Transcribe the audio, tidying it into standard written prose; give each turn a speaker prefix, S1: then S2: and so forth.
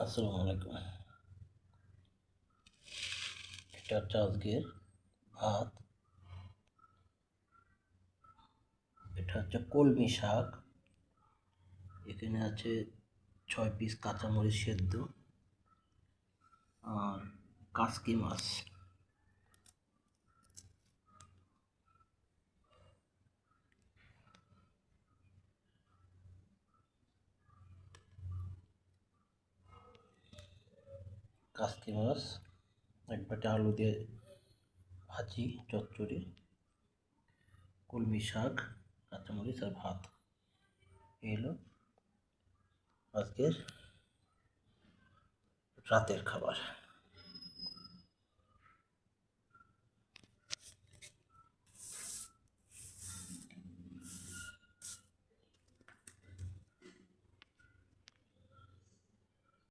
S1: আসসালামু আলাইকুম। এটা হচ্ছে আজকের ভাত। এটা হচ্ছে কলমি শাক। এখানে আছে 6 পিস কাঁচামরিচ সেদ্ধ আর কাসকি মাছ। কাসকি মাছ, এক বাটি আলু দিয়ে ভাজি, চচ্চড়ি, কলমি শাক, কাঁচামরিচ আর ভাত। এই হলো আজকের রাতের খাবার।